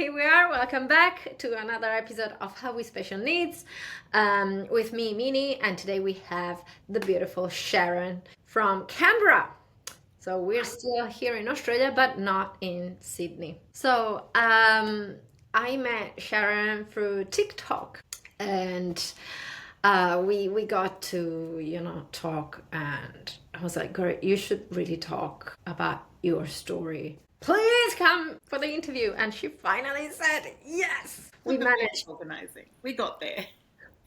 Here we are. Welcome back to another episode of How We Special Needs with me, Minie, and today we have the beautiful Sharon from Canberra. So we're still here in Australia, but not in Sydney. So I met Sharon through TikTok, and we got to talk, and I was like, "Girl, you should really talk about your story. Please come for the interview." And she finally said yes. We managed. Organizing. We got there.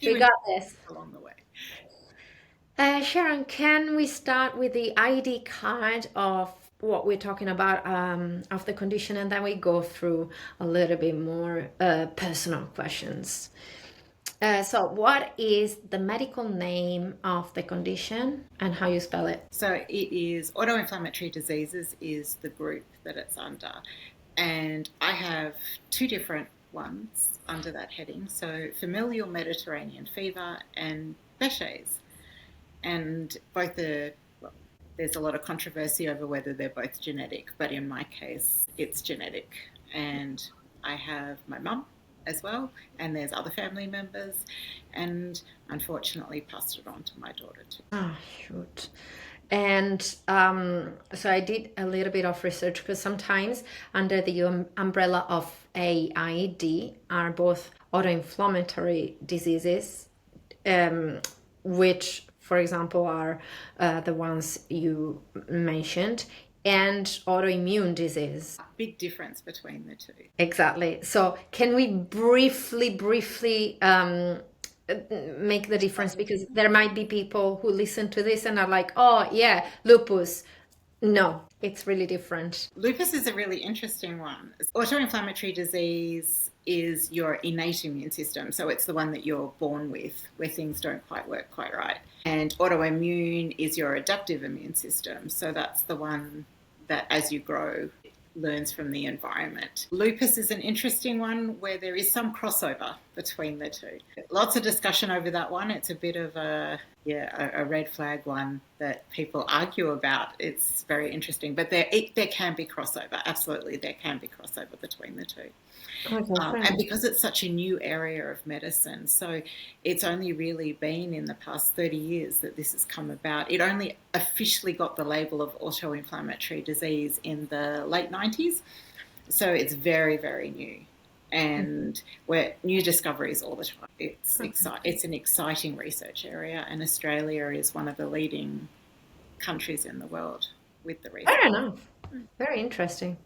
We got this along the way. Sharon, can we start with the ID card of what we're talking about of the condition, and then we go through a little bit more personal questions. So what is the medical name of the condition and how you spell it? So it is autoinflammatory diseases is the group that it's under. And I have two different ones under that heading. So familial Mediterranean fever and Behçet's. And both there's a lot of controversy over whether they're both genetic, but in my case, it's genetic. And I have my mum as well, and there's other family members, and unfortunately passed it on to my daughter too. Oh, shoot. And so I did a little bit of research because sometimes under the umbrella of AID are both autoinflammatory diseases, which, for example, are the ones you mentioned, and autoimmune disease. Big difference between the two. Exactly. So can we briefly make the difference, because there might be people who listen to this and are like, oh yeah, lupus. No, it's really different. Lupus is a really interesting one. Autoinflammatory disease is your innate immune system. So it's the one that you're born with, where things don't quite work quite right. And autoimmune is your adaptive immune system. So that's the one that as you grow, learns from the environment. Lupus is an interesting one where there is some crossover between the two. Lots of discussion over that one. It's a bit of a red flag one that people argue about. It's very interesting, but there can be crossover. Absolutely, there can be crossover between the two. And because it's such a new area of medicine, so it's only really been in the past 30 years that this has come about. It only officially got the label of autoinflammatory disease in the late 90s. So it's very, very new. And we're new discoveries all the time. It's an exciting research area, and Australia is one of the leading countries in the world with the research. Fair enough. Very interesting.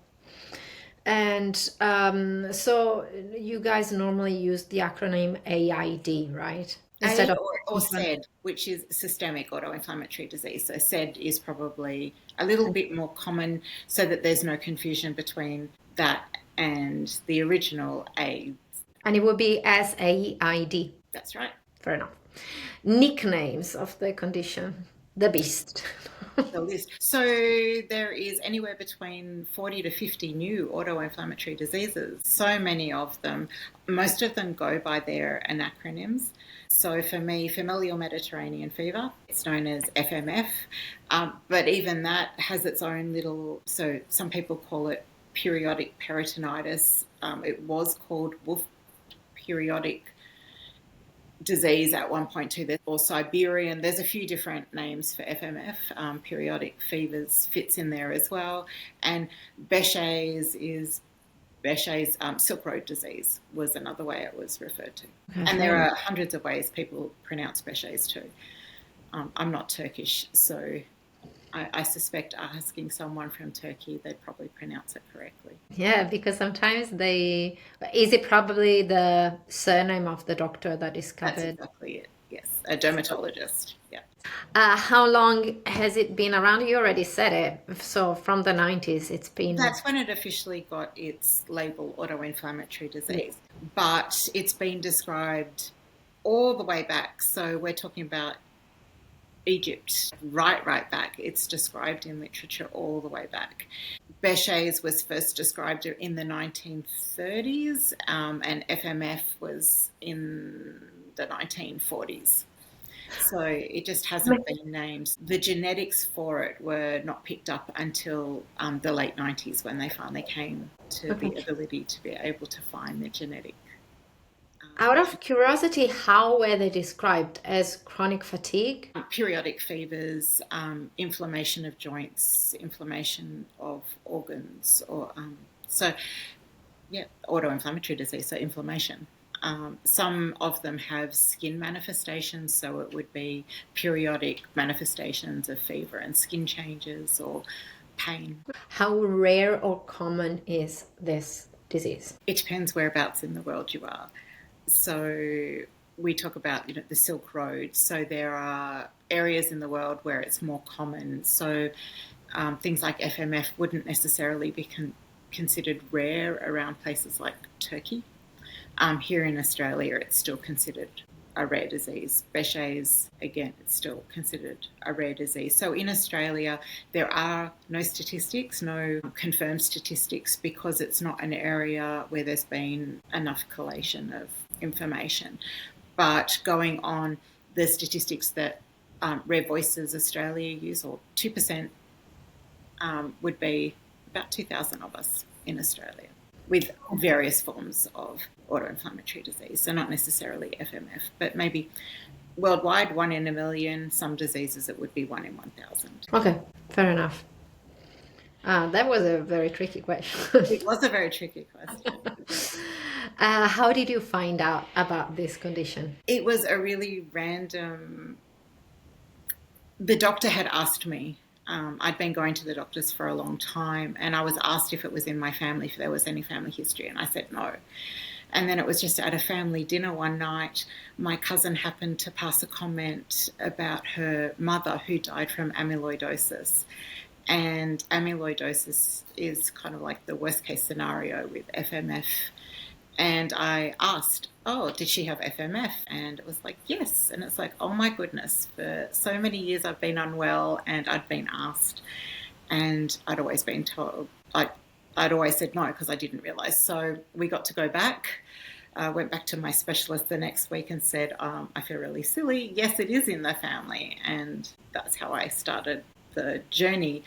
And so you guys normally use the acronym AID, right? Instead of or SAID, which is systemic autoinflammatory disease. So SAID is probably a little bit more common, so that there's no confusion between that and the original AIDS. And it would be SAID. That's right. Fair enough. Nicknames of the condition. The Beast. The list. So there is anywhere between 40 to 50 new autoinflammatory diseases. So many of them. Most of them go by their acronyms. So for me, familial Mediterranean fever, it's known as FMF. But even that has its own little, so some people call it periodic peritonitis. It was called Wolff periodic disease at one point too, or Siberian. There's a few different names for FMF. Periodic fevers fits in there as well. And Behçet's Silk Road disease was another way it was referred to. Okay. And there are hundreds of ways people pronounce Behçet's too. I'm not Turkish, so I suspect asking someone from Turkey, they'd probably pronounce it correctly. Yeah, because sometimes is it probably the surname of the doctor that is covered? That's exactly it, yes. A dermatologist, yeah. How long has it been around? You already said it. So from the 90s, it's been... That's when it officially got its label, autoinflammatory disease. Yeah. But it's been described all the way back. So we're talking about Egypt, right back. It's described in literature all the way back. Behçet's was first described in the 1930s, and FMF was in the 1940s. So it just hasn't been named. The genetics for it were not picked up until the late 90s when they finally came to Okay. the ability to be able to find their genetic. Out of curiosity, how were they described? As chronic fatigue? Periodic fevers, inflammation of joints, inflammation of organs, or autoinflammatory disease, so inflammation. Some of them have skin manifestations, so it would be periodic manifestations of fever and skin changes or pain. How rare or common is this disease? It depends whereabouts in the world you are. So we talk about the Silk Road. So there are areas in the world where it's more common. So things like FMF wouldn't necessarily be considered rare around places like Turkey. Here in Australia, it's still considered a rare disease. Behçet's, again, it's still considered a rare disease. So in Australia, there are no statistics, no confirmed statistics, because it's not an area where there's been enough collation of information. But going on the statistics that Rare Voices Australia use, or 2%, would be about 2,000 of us in Australia with various forms of autoinflammatory disease. So not necessarily FMF, but maybe worldwide 1 in a million. Some diseases it would be 1 in 1,000. Okay, fair enough. That was a very tricky question. It was a very tricky question. How did you find out about this condition? It was a really random. The doctor had asked me. I'd been going to the doctors for a long time, and I was asked if it was in my family, if there was any family history, and I said no. And then it was just at a family dinner one night, my cousin happened to pass a comment about her mother who died from amyloidosis. And amyloidosis is kind of like the worst case scenario with FMF. And I asked, oh, did she have FMF? And it was like, yes. And it's like, oh my goodness, for so many years I've been unwell and I'd been asked, and I'd always been told, I'd always said no because I didn't realise. So we got to go back. Went back to my specialist the next week and said, I feel really silly. Yes, it is in the family. And that's how I started the journey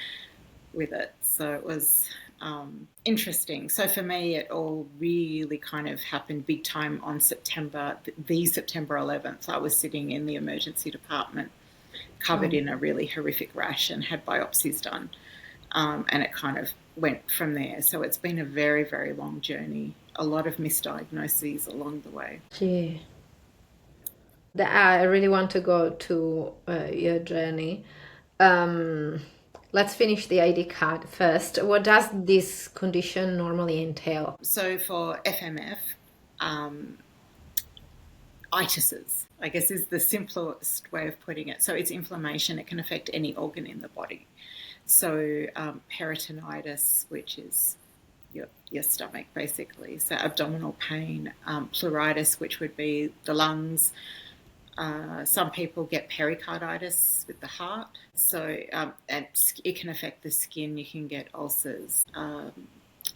with it. So it was interesting. So for me, it all really kind of happened big time on the September 11th. I was sitting in the emergency department, covered in a really horrific rash, and had biopsies done. And it kind of went from there. So it's been a very, very long journey. A lot of misdiagnoses along the way. Gee. I really want to go to your journey. Let's finish the ID card first. What does this condition normally entail? So for FMF, itises, I guess, is the simplest way of putting it. So it's inflammation. It can affect any organ in the body. So peritonitis, which is your stomach, basically. So abdominal pain, pleuritis, which would be the lungs. Some people get pericarditis with the heart. So and it can affect the skin. You can get ulcers.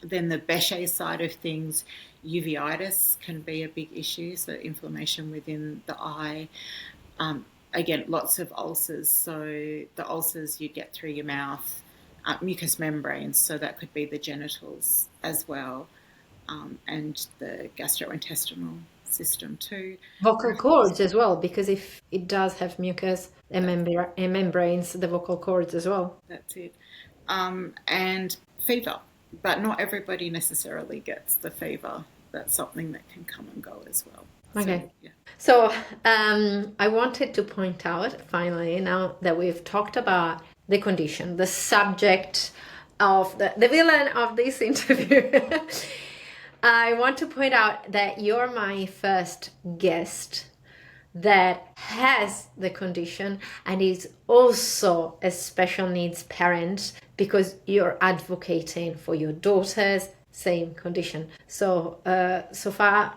Then the Behçet side of things, uveitis can be a big issue. So inflammation within the eye. Again, lots of ulcers. So the ulcers you get through your mouth, mucous membranes, so that could be the genitals as well, and the gastrointestinal system too. Vocal cords as well, because if it does have mucus and membranes, the vocal cords as well. That's it. And fever, but not everybody necessarily gets the fever. That's something that can come and go as well. Okay. So, yeah. So I wanted to point out, finally, now that we've talked about the condition, the subject of the villain of this interview, I want to point out that you're my first guest that has the condition and is also a special needs parent, because you're advocating for your daughter's same condition. So so far,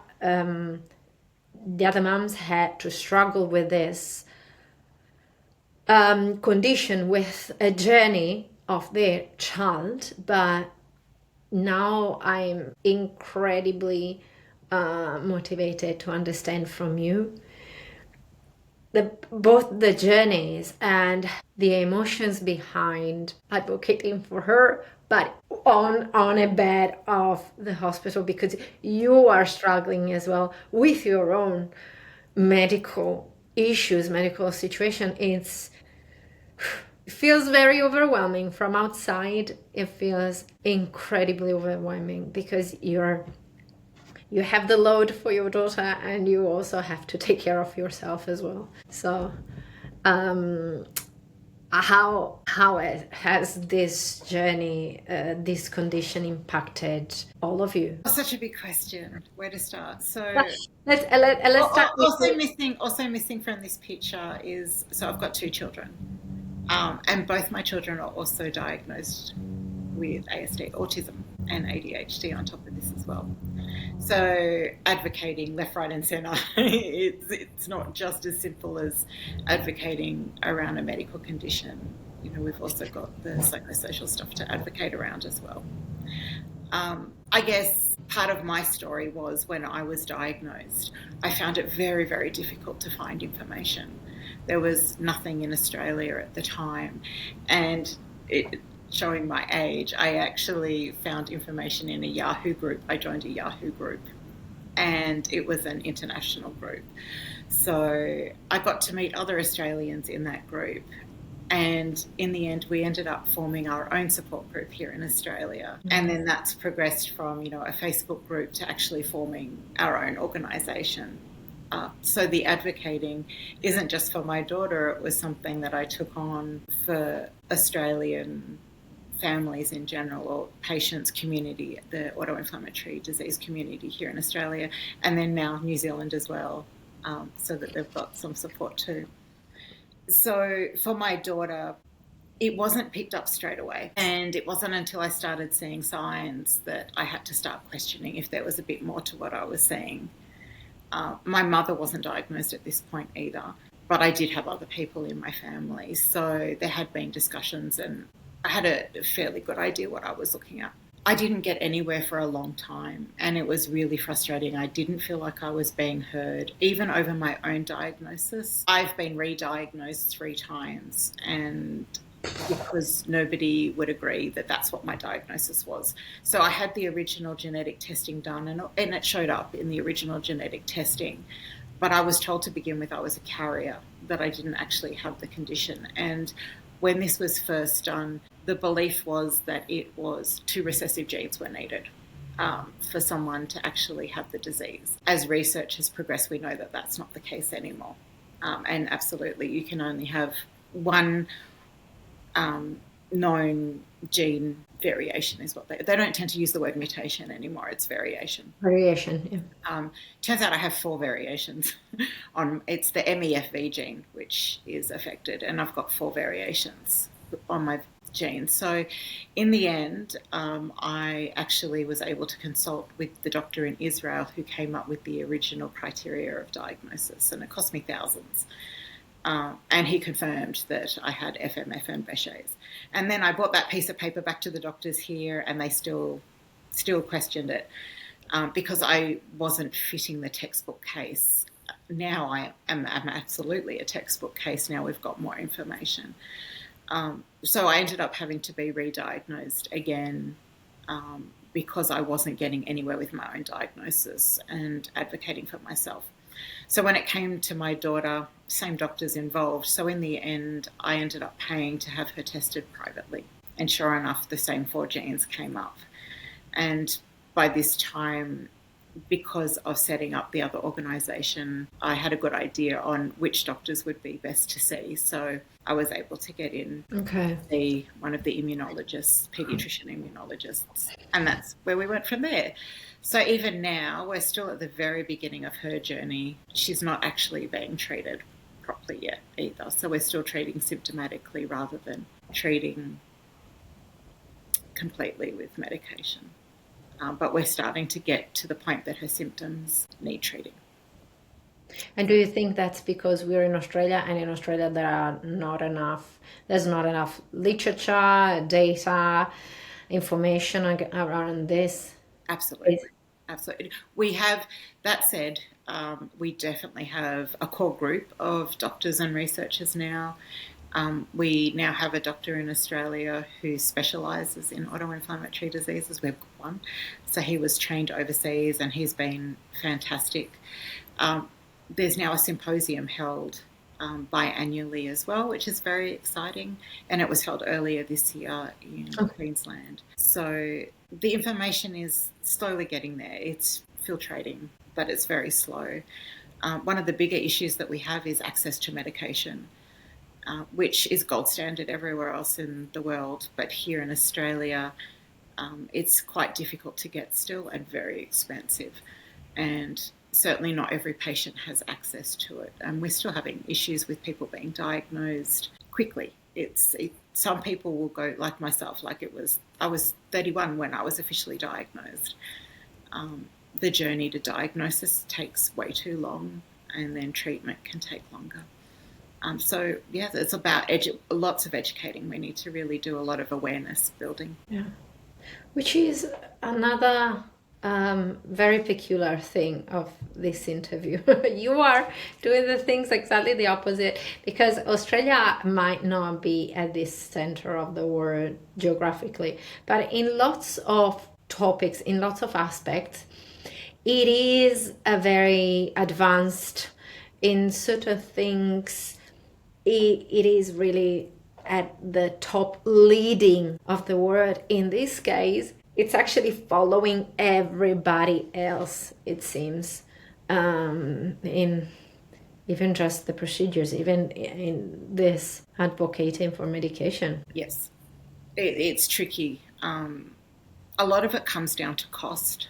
the other moms had to struggle with this condition, with a journey of their child, but now I'm incredibly motivated to understand from you both the journeys and the emotions behind advocating for her, but on a bed of the hospital, because you are struggling as well with your own medical issues, medical situation. It feels very overwhelming from outside. It feels incredibly overwhelming because you have the load for your daughter and you also have to take care of yourself as well. So how has this journey, this condition impacted all of you? Oh, such a big question. Where to start? So Let's start also missing from this picture is, so I've got two children, and both my children are also diagnosed with ASD, autism, and ADHD on top of this as well. So advocating left, right, and centre, it's not just as simple as advocating around a medical condition. You know, we've also got the psychosocial stuff to advocate around as well. I guess part of my story was when I was diagnosed, I found it very, very difficult to find information. There was nothing in Australia at the time, and showing my age, I actually found information in a Yahoo group. I joined a Yahoo group, and it was an international group. So I got to meet other Australians in that group. And in the end, we ended up forming our own support group here in Australia. And then that's progressed from, you know, a Facebook group to actually forming our own organisation. So the advocating isn't just for my daughter, it was something that I took on for Australian families in general, or patients community, the autoinflammatory disease community here in Australia, and then now New Zealand as well, so that they've got some support too. So for my daughter, it wasn't picked up straight away. And it wasn't until I started seeing signs that I had to start questioning if there was a bit more to what I was seeing. My mother wasn't diagnosed at this point either, but I did have other people in my family. So there had been discussions and I had a fairly good idea what I was looking at. I didn't get anywhere for a long time, and it was really frustrating. I didn't feel like I was being heard, even over my own diagnosis. I've been re-diagnosed 3 times, and because nobody would agree that that's what my diagnosis was. So I had the original genetic testing done, and it showed up in the original genetic testing. But I was told to begin with I was a carrier, that I didn't actually have the condition. And when this was first done, the belief was that it was 2 recessive genes were needed for someone to actually have the disease. As research has progressed, we know that that's not the case anymore. And absolutely, you can only have one known gene variation is what they don't tend to use the word mutation anymore. It's variation. Variation, yeah. Turns out I have 4 variations on, it's the MEFV gene, which is affected, and I've got 4 variations on my genes. So in the end, I actually was able to consult with the doctor in Israel who came up with the original criteria of diagnosis, and it cost me thousands. And he confirmed that I had FMF and Behçet's. And then I brought that piece of paper back to the doctors here, and they still questioned it because I wasn't fitting the textbook case. Now I am absolutely a textbook case. Now we've got more information. So I ended up having to be re-diagnosed again because I wasn't getting anywhere with my own diagnosis and advocating for myself. So when it came to my daughter, same doctors involved. So in the end, I ended up paying to have her tested privately. And sure enough, the same 4 genes came up. And by this time, because of setting up the other organisation, I had a good idea on which doctors would be best to see. So I was able to get in to see one of the immunologists, paediatrician immunologists. And that's where we went from there. So even now, we're still at the very beginning of her journey. She's not actually being treated properly yet either. So we're still treating symptomatically rather than treating completely with medication. But we're starting to get to the point that her symptoms need treating. And do you think that's because we're in Australia, and in Australia there's not enough literature, data, information around this? Absolutely. Absolutely. We have, that said, we definitely have a core group of doctors and researchers now. We now have a doctor in Australia who specialises in autoinflammatory diseases. We've got one. So he was trained overseas and he's been fantastic. There's now a symposium held biannually as well, which is very exciting. And it was held earlier this year in Queensland. So the information is slowly getting there. It's filtrating, but it's very slow. One of the bigger issues that we have is access to medication, which is gold standard everywhere else in the world. But here in Australia, it's quite difficult to get still and very expensive. And certainly not every patient has access to it. And we're still having issues with people being diagnosed quickly. Some people will go, like myself, I was 31 when I was officially diagnosed. The journey to diagnosis takes way too long, and then treatment can take longer. So, yeah, it's about lots of educating. We need to really do a lot of awareness building. Yeah, which is another very peculiar thing of this interview. You are doing the things exactly the opposite, because Australia might not be at this center of the world geographically, but in lots of topics, in lots of aspects, it is a very advanced in certain things. It is really at the top leading of the world. In this case, it's actually following everybody else, it seems, in even just the procedures, even in this advocating for medication. Yes, it's tricky. A lot of it comes down to cost.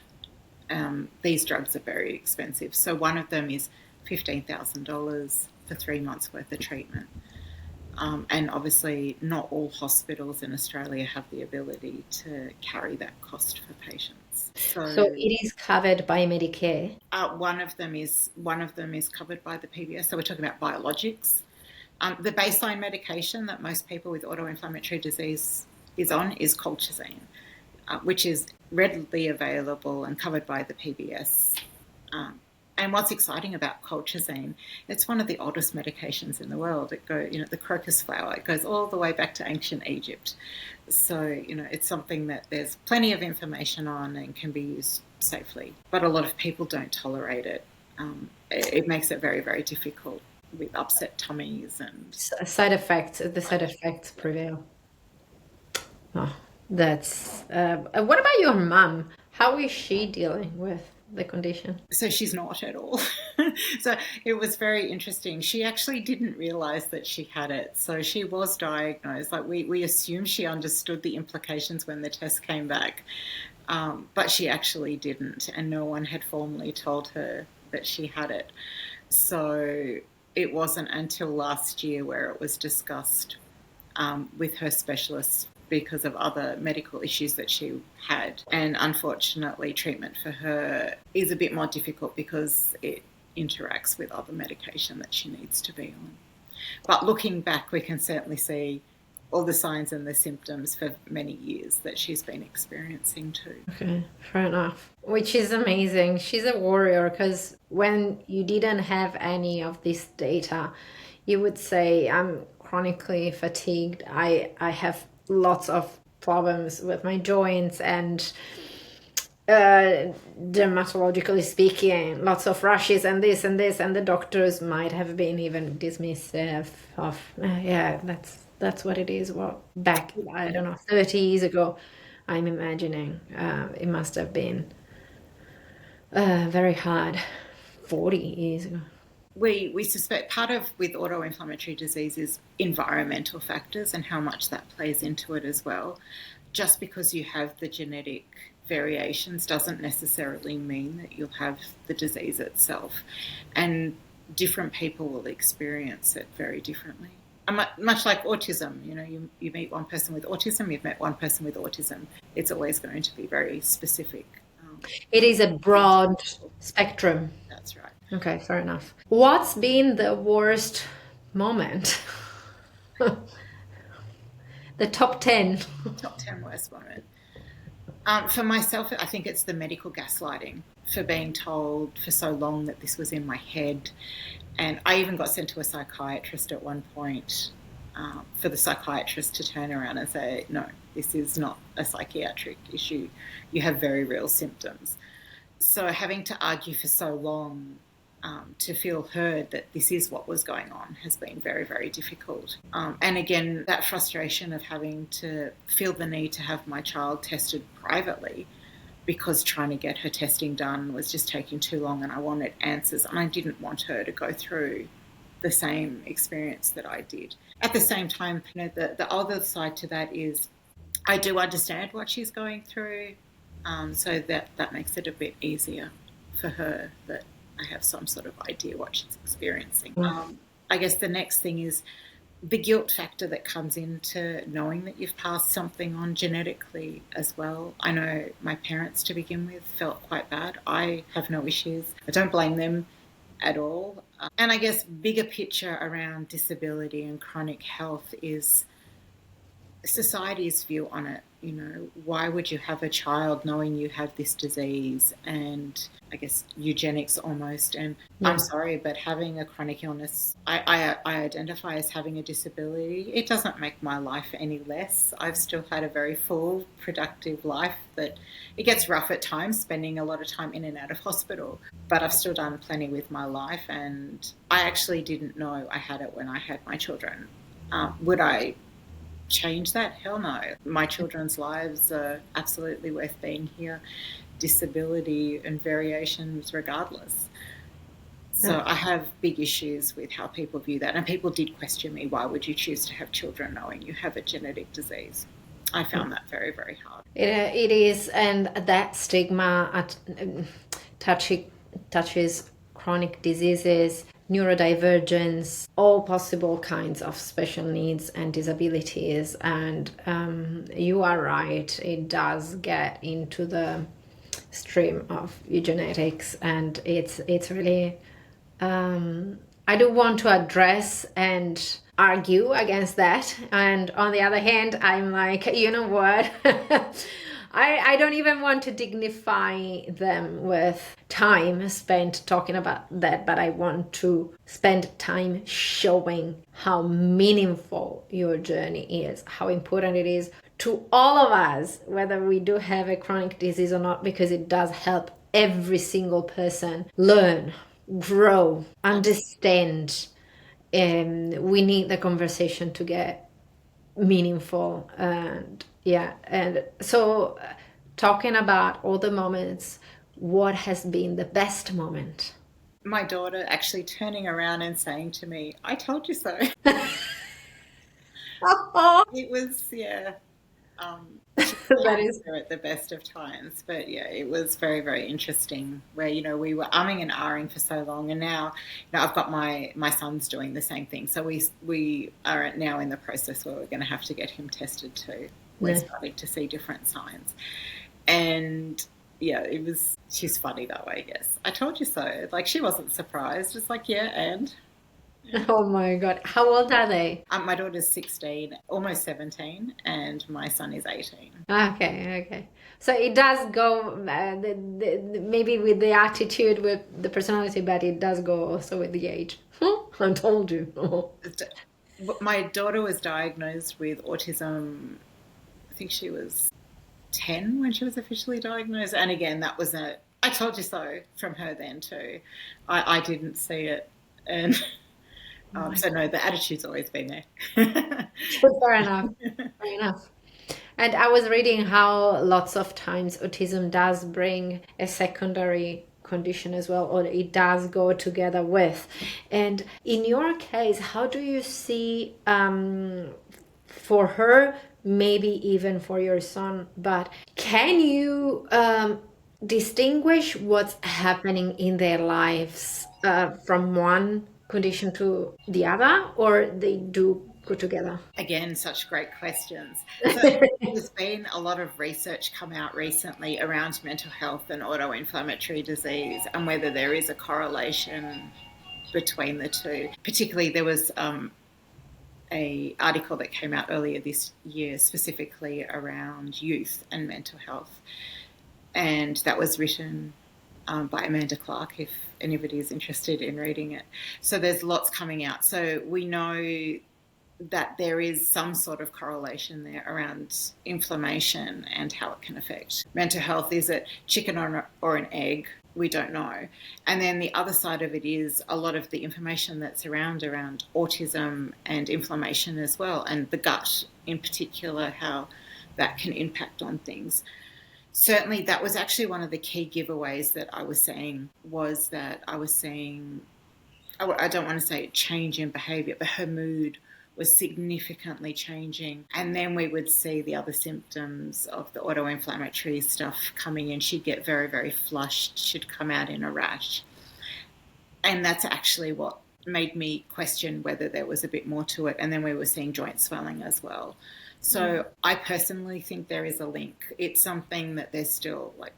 These drugs are very expensive. So one of them is $15,000 for 3 months worth of treatment. And obviously not all hospitals in Australia have the ability to carry that cost for patients. So it is covered by Medicare? One of them is covered by the PBS. So we're talking about biologics. The baseline medication that most people with autoinflammatory disease is on is colchicine, which is readily available and covered by the PBS. And what's exciting about colchicine, it's one of the oldest medications in the world. The crocus flower, it goes all the way back to ancient Egypt. So, it's something that there's plenty of information on and can be used safely. But a lot of people don't tolerate it. It makes it very, very difficult with upset tummies and side effects. The side effects prevail. Oh, that's. What about your mum? How is she dealing with the condition? So she's not at all. So it was very interesting. She actually didn't realize that she had it. So she was diagnosed. Like we assumed she understood the implications when the test came back, but she actually didn't, and no one had formally told her that she had it. So it wasn't until last year where it was discussed with her specialist, because of other medical issues that she had. And unfortunately, treatment for her is a bit more difficult because it interacts with other medication that she needs to be on. But looking back, we can certainly see all the signs and the symptoms for many years that she's been experiencing too. Okay, fair enough. Which is amazing. She's a warrior, because when you didn't have any of this data, you would say, I'm chronically fatigued. I have lots of problems with my joints, and dermatologically speaking, lots of rashes and this and this, and the doctors might have been even dismissive of, yeah, that's what it is. Well, back, I don't know, 30 years ago, I'm imagining it must have been very hard 40 years ago. We suspect part of with autoinflammatory disease is environmental factors and how much that plays into it as well. Just because you have the genetic variations doesn't necessarily mean that you'll have the disease itself. And different people will experience it very differently. Much like autism, you meet one person with autism, you've met one person with autism. It's always going to be very specific. It is a broad spectrum. That's right. Okay, fair enough. What's been the worst moment? The top 10. Top 10 worst moment. For myself, I think it's the medical gaslighting, for being told for so long that this was in my head. And I even got sent to a psychiatrist at one point, for the psychiatrist to turn around and say, no, this is not a psychiatric issue. You have very real symptoms. So having to argue for so long, to feel heard that this is what was going on, has been very, very difficult. And again, that frustration of having to feel the need to have my child tested privately, because trying to get her testing done was just taking too long, and I wanted answers, and I didn't want her to go through the same experience that I did. At the same time, the other side to that is I do understand what she's going through, so that makes it a bit easier for her, that I have some sort of idea what she's experiencing. I guess the next thing is the guilt factor that comes into knowing that you've passed something on genetically as well. I know my parents, to begin with, felt quite bad. I have no issues. I don't blame them at all. And I guess bigger picture around disability and chronic health is society's view on it. You know, why would you have a child knowing you have this disease? And I guess eugenics almost. And Yeah. I'm sorry, but having a chronic illness, I identify as having a disability. It doesn't make my life any less. I've still had a very full, productive life. That it gets rough at times, spending a lot of time in and out of hospital, but I've still done plenty with my life. And I actually didn't know I had it when I had my children. Would I change that? Hell no. My children's lives are absolutely worth being here, disability and variations regardless. So I have big issues with how people view that. And people did question me, why would you choose to have children knowing you have a genetic disease? I found that very, very hard. It is, and that stigma touches chronic diseases, neurodivergence, all possible kinds of special needs and disabilities. And you are right, it does get into the stream of eugenetics, and it's really I do want to address and argue against that. And on the other hand, I'm like, you know what? I don't even want to dignify them with time spent talking about that, but I want to spend time showing how meaningful your journey is, how important it is to all of us, whether we do have a chronic disease or not, because it does help every single person learn, grow, understand. And we need the conversation to get meaningful. And so talking about all the moments, what has been the best moment? My daughter actually turning around and saying to me, I told you so. It was, yeah. That is at the best of times, but yeah, it was very, very interesting. Where we were umming and ahhing for so long, and now I've got my son's doing the same thing. So we are now in the process where we're going to have to get him tested too. We're starting to see different signs, and yeah, she's funny that way. Yes, I told you so. Like, she wasn't surprised. It's like, yeah, and. Oh my God. How old are they? My daughter's 16, almost 17, and my son is 18. Okay. So it does go maybe with the attitude, with the personality, but it does go also with the age. I told you. My daughter was diagnosed with autism, I think she was 10 when she was officially diagnosed. And again, that was I told you so from her then too. I didn't see it. And... so no, the attitude's always been there. Fair enough. Fair enough. And I was reading how lots of times autism does bring a secondary condition as well, or it does go together with. And in your case, how do you see for her, maybe even for your son, but can you distinguish what's happening in their lives from one condition to the other, or they do go together? Again, such great questions. So there's been a lot of research come out recently around mental health and autoinflammatory disease, and whether there is a correlation between the two. Particularly, there was a article that came out earlier this year specifically around youth and mental health, and that was written by Amanda Clark, if anybody is interested in reading it. So there's lots coming out. So we know that there is some sort of correlation there around inflammation and how it can affect mental health. Is it chicken or an egg? We don't know. And then the other side of it is a lot of the information that's around autism and inflammation as well, and the gut in particular, how that can impact on things. Certainly that was actually one of the key giveaways that I was saying, was that I was seeing, I don't want to say change in behaviour, but her mood was significantly changing. And then we would see the other symptoms of the autoinflammatory stuff coming in. She'd get very, very flushed. She'd come out in a rash. And that's actually what made me question whether there was a bit more to it. And then we were seeing joint swelling as well. So I personally think there is a link. It's something that there's still like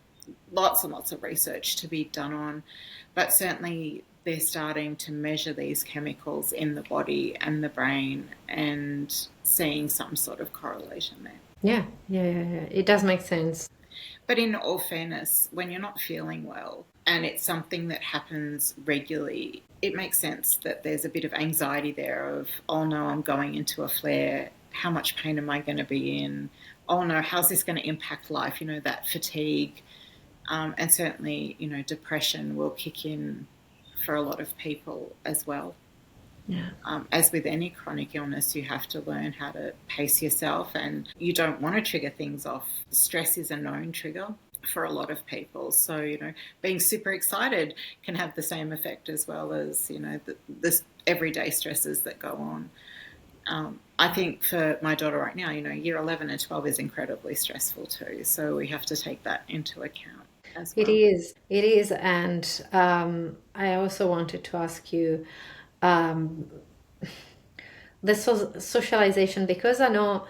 lots and lots of research to be done on, but certainly they're starting to measure these chemicals in the body and the brain and seeing some sort of correlation there. Yeah. It does make sense. But in all fairness, when you're not feeling well and it's something that happens regularly, it makes sense that there's a bit of anxiety there of, oh no, I'm going into a flare. How much pain am I going to be in? Oh no, how's this going to impact life? That fatigue. And certainly, depression will kick in for a lot of people as well. Yeah. As with any chronic illness, you have to learn how to pace yourself, and you don't want to trigger things off. Stress is a known trigger for a lot of people. So, being super excited can have the same effect as well as, the everyday stresses that go on. I think for my daughter right now, year 11 and 12 is incredibly stressful too. So we have to take that into account as well. It is. And I also wanted to ask you the socialization, because I know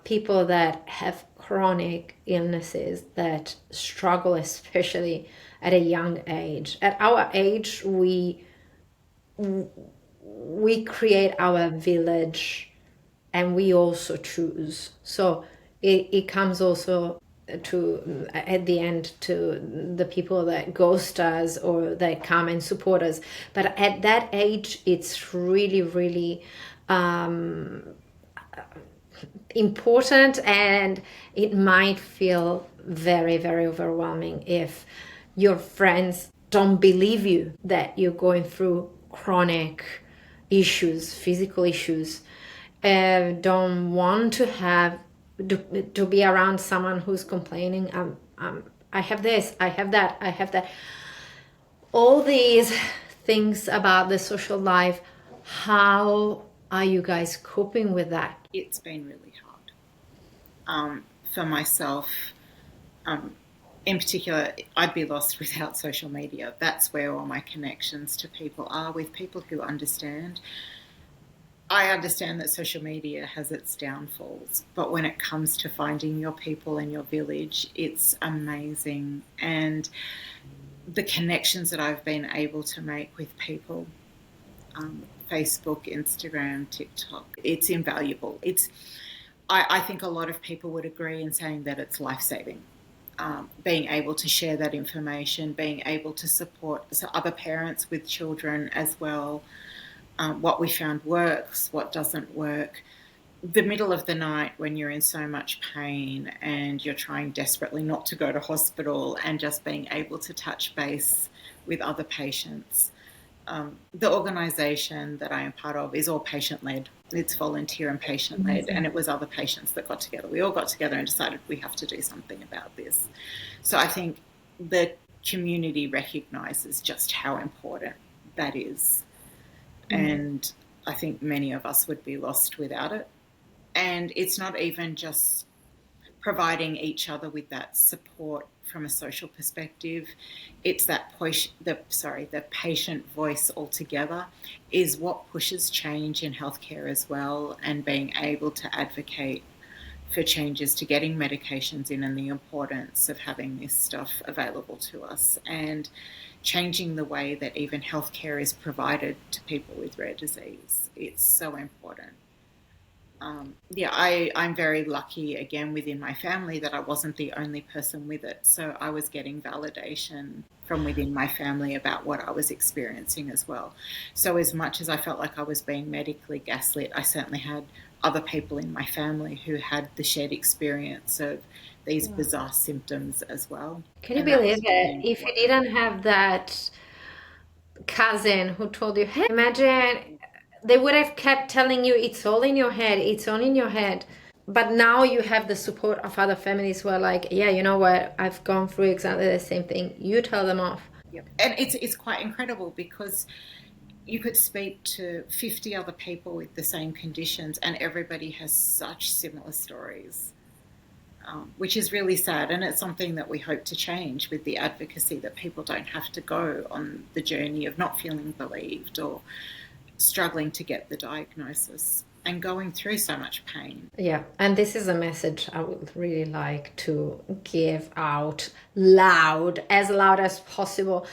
people that have chronic illnesses that struggle, especially at a young age. At our age, we create our village, and we also choose. So it comes also to, at the end, to the people that ghost us or that come and support us. But at that age, it's really, really important, and it might feel very, very overwhelming if your friends don't believe you that you're going through chronic issues, physical issues, don't want to be around someone who's complaining, I have this, I have that. All these things about the social life. How are you guys coping with that? It's been really hard. For myself, in particular, I'd be lost without social media. That's where all my connections to people are, with people who understand. I understand that social media has its downfalls, but when it comes to finding your people in your village, it's amazing. And the connections that I've been able to make with people, Facebook, Instagram, TikTok, it's invaluable. I think a lot of people would agree in saying that it's life-saving. Being able to share that information, being able to support other parents with children as well. What we found works, what doesn't work. The middle of the night when you're in so much pain and you're trying desperately not to go to hospital, and just being able to touch base with other patients. The organisation that I am part of is all patient-led. It's volunteer and patient-led, and it was other patients that got together. We all got together and decided we have to do something about this. So I think the community recognises just how important that is. And I think many of us would be lost without it. And it's not even just providing each other with that support from a social perspective. It's that the patient voice altogether is what pushes change in healthcare as well, and being able to advocate for changes to getting medications in, and the importance of having this stuff available to us, and changing the way that even healthcare is provided to people with rare disease. It's so important. I'm very lucky again within my family that I wasn't the only person with it. So I was getting validation from within my family about what I was experiencing as well. So as much as I felt like I was being medically gaslit, I certainly had other people in my family who had the shared experience of these Yeah. bizarre symptoms as well. Can you And that believe was really it? If you important. didn't have that cousin who told you, hey, imagine they would have kept telling you it's all in your head, it's all in your head. But now you have the support of other families who are like, yeah, you know what? I've gone through exactly the same thing. You tell them off. Yep. And it's quite incredible because you could speak to 50 other people with the same conditions and everybody has such similar stories, which is really sad. And it's something that we hope to change with the advocacy, that people don't have to go on the journey of not feeling believed or struggling to get the diagnosis and going through so much pain. Yeah, and this is a message I would really like to give out loud, as loud as possible.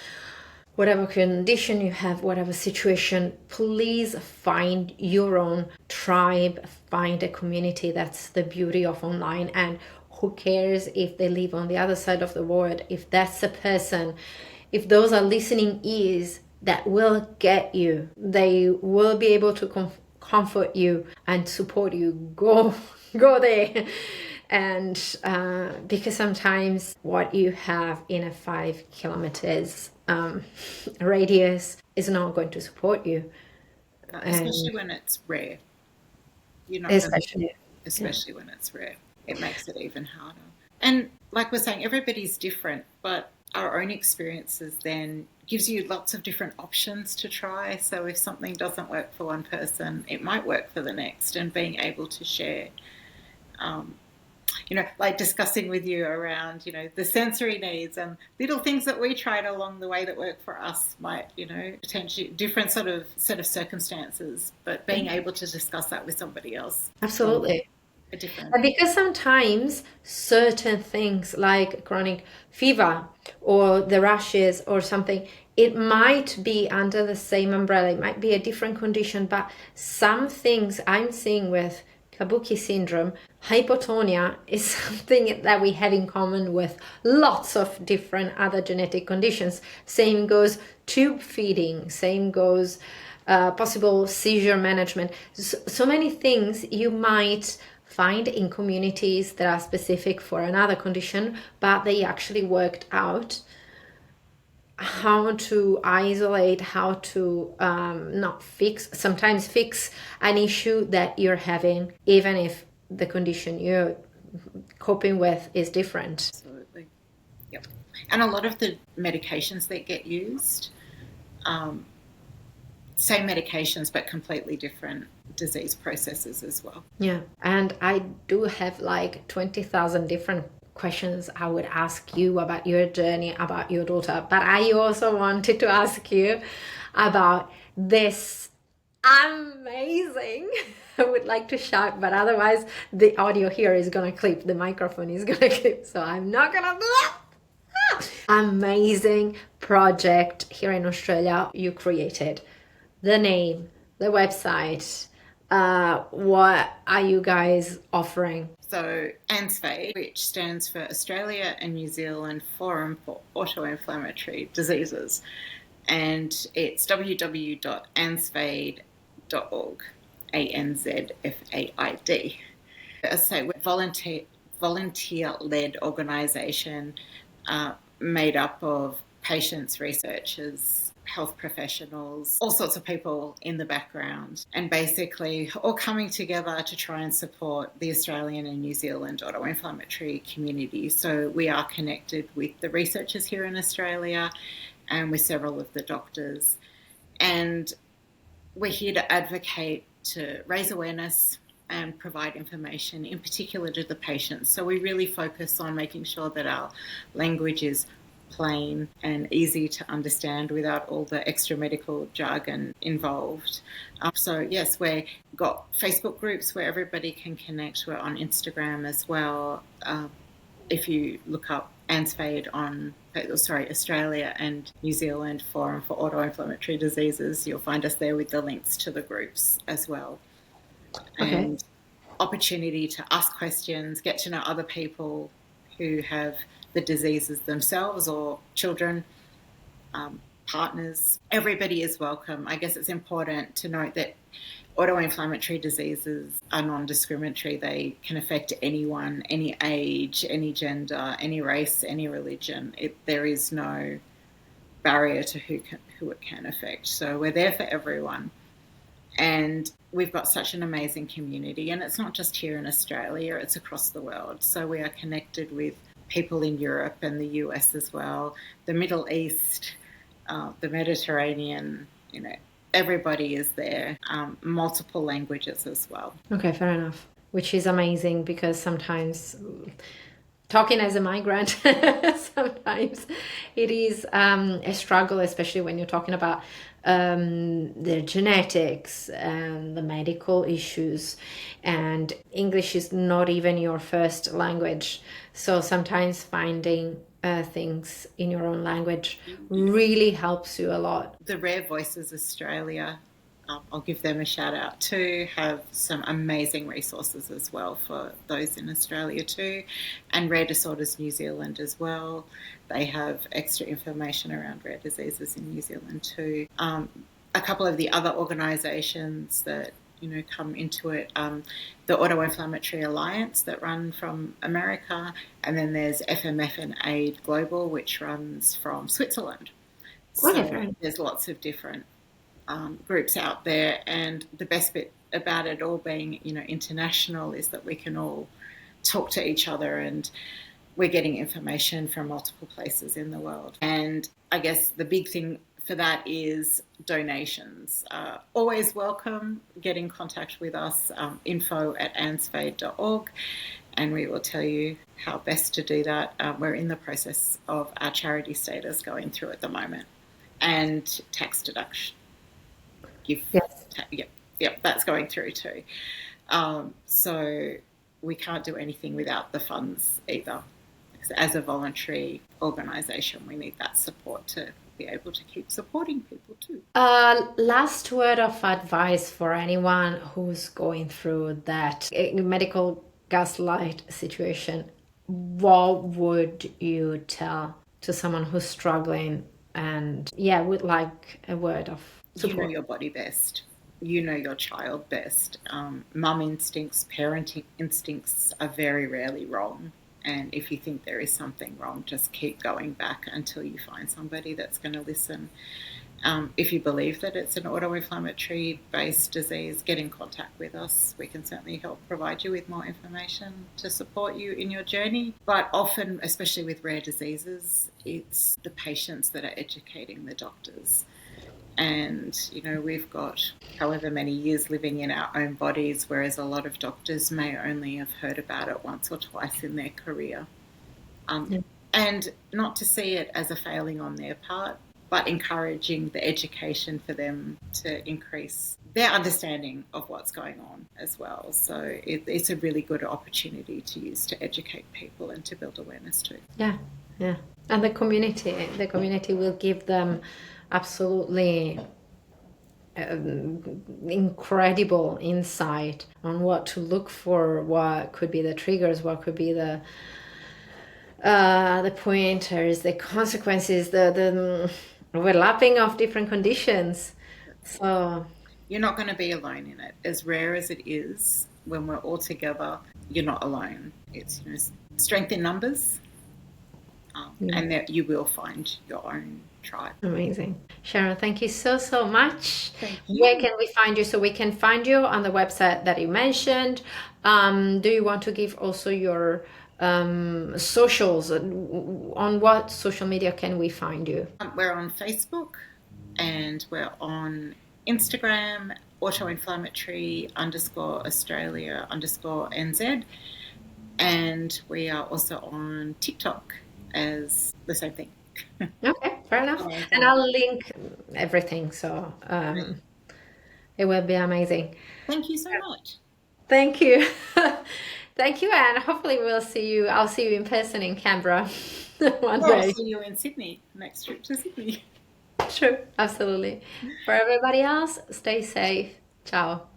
Whatever condition you have, whatever situation, please find your own tribe, find a community. That's the beauty of online. And who cares if they live on the other side of the world, if that's a person, if those are listening ears that will get you, they will be able to comfort you and support you. Go there. And because sometimes what you have in a 5 kilometers radius is not going to support you, Especially and when it's rare. You're not going to, especially, yeah, especially when it's rare. It makes it even harder. And like we're saying, everybody's different, but our own experiences then gives you lots of different options to try. So if something doesn't work for one person, it might work for the next, and being able to share, um, like discussing with you around, the sensory needs and little things that we tried along the way that work for us might, potentially different sort of set of circumstances, but being able to discuss that with somebody else from absolutely. a different. And because sometimes certain things like chronic fever or the rashes or something, it might be under the same umbrella. It might be a different condition, but some things I'm seeing with Kabuki syndrome, hypotonia is something that we have in common with lots of different other genetic conditions. Same goes tube feeding, same goes possible seizure management. So many things you might find in communities that are specific for another condition, but they actually worked out how to isolate, how to not fix, sometimes fix an issue that you're having, even if the condition you're coping with is different. Absolutely. Yep. And a lot of the medications that get used, same medications but completely different disease processes as well. Yeah. And I do have like 20,000 different questions I would ask you about your journey, about your daughter. But I also wanted to ask you about this amazing. I would like to shout, but otherwise the audio here is gonna clip, the microphone is gonna clip, so I'm not gonna do that. Amazing project here in Australia you created. The name, the website, what are you guys offering? So ANZFADE, which stands for Australia and New Zealand Forum for Autoinflammatory Diseases, and it's www.anzfaid.org, ANZFAID. As I say, we're a volunteer-led organisation made up of patients, researchers, health professionals, all sorts of people in the background, and basically all coming together to try and support the Australian and New Zealand autoinflammatory community. So we are connected with the researchers here in Australia and with several of the doctors. And we're here to advocate, to raise awareness and provide information, in particular to the patients. So we really focus on making sure that our language is plain and easy to understand without all the extra medical jargon involved. So yes, we've got Facebook groups where everybody can connect. We're on Instagram as well. If you look up ANZFADE on, Australia and New Zealand Forum for Autoinflammatory Diseases, you'll find us there with the links to the groups as well. Okay. And opportunity to ask questions, get to know other people who have the diseases themselves or children, partners. Everybody is welcome. I guess it's important to note that autoinflammatory diseases are non-discriminatory. They can affect anyone, any age, any gender, any race, any religion. There is no barrier to who it can affect. So we're there for everyone. And we've got such an amazing community. And it's not just here in Australia, it's across the world. So we are connected with people in Europe and the US as well, the Middle East, the Mediterranean, everybody is there, multiple languages as well. Okay, fair enough. Which is amazing because sometimes talking as a migrant, sometimes it is a struggle, especially when you're talking about the genetics and the medical issues, and English is not even your first language. So sometimes finding things in your own language really helps you a lot. The Rare Voices Australia, I'll give them a shout out too, have some amazing resources as well for those in Australia too, and Rare Disorders New Zealand as well. They have extra information around rare diseases in New Zealand too. A couple of the other organisations that come into it, the Autoinflammatory Alliance that run from America, and then there's FMF and AID Global, which runs from Switzerland. So there's lots of different groups out there, and the best bit about it all being international is that we can all talk to each other, and we're getting information from multiple places in the world. And I guess the big thing for that is donations. Always welcome. Get in contact with us, info@ansfade.org, and we will tell you how best to do that. We're in the process of our charity status going through at the moment, and tax deduction. Yep, that's going through too. So we can't do anything without the funds either. As a voluntary organisation, we need that support to be able to keep supporting people too. Last word of advice for anyone who's going through that medical gaslight situation. What would you tell to someone who's struggling and would like a word of support? You know your body best. You know your child best. Mum instincts, parenting instincts are very rarely wrong. And if you think there is something wrong, just keep going back until you find somebody that's going to listen. If you believe that it's an autoinflammatory based disease, get in contact with us. We can certainly help provide you with more information to support you in your journey. But often, especially with rare diseases, it's the patients that are educating the doctors. And, we've got however many years living in our own bodies, whereas a lot of doctors may only have heard about it once or twice in their career. And not to see it as a failing on their part, but encouraging the education for them to increase their understanding of what's going on as well. So it's a really good opportunity to use to educate people and to build awareness too. Yeah. And the community will give them absolutely incredible insight on what to look for, what could be the triggers, what could be the pointers, the consequences, the overlapping of different conditions. So you're not going to be alone in it. As rare as it is, when we're all together, you're not alone. It's strength in numbers, and that you will find your own tribe. Amazing. Sharon, thank you so much. Thank you. Where can we find you? So we can find you on the website that you mentioned. Do you want to give also your socials? On what social media can we find you? We're on Facebook, and we're on Instagram, autoinflammatory_Australia_NZ, and we are also on TikTok as the same thing. Okay, fair enough. And I'll link everything, so it will be amazing. Thank you so much. Thank you. Thank you, and hopefully I'll see you in person in Canberra one day. I'll see you in Sydney, next trip to Sydney. True, absolutely. For everybody else, stay safe. Ciao.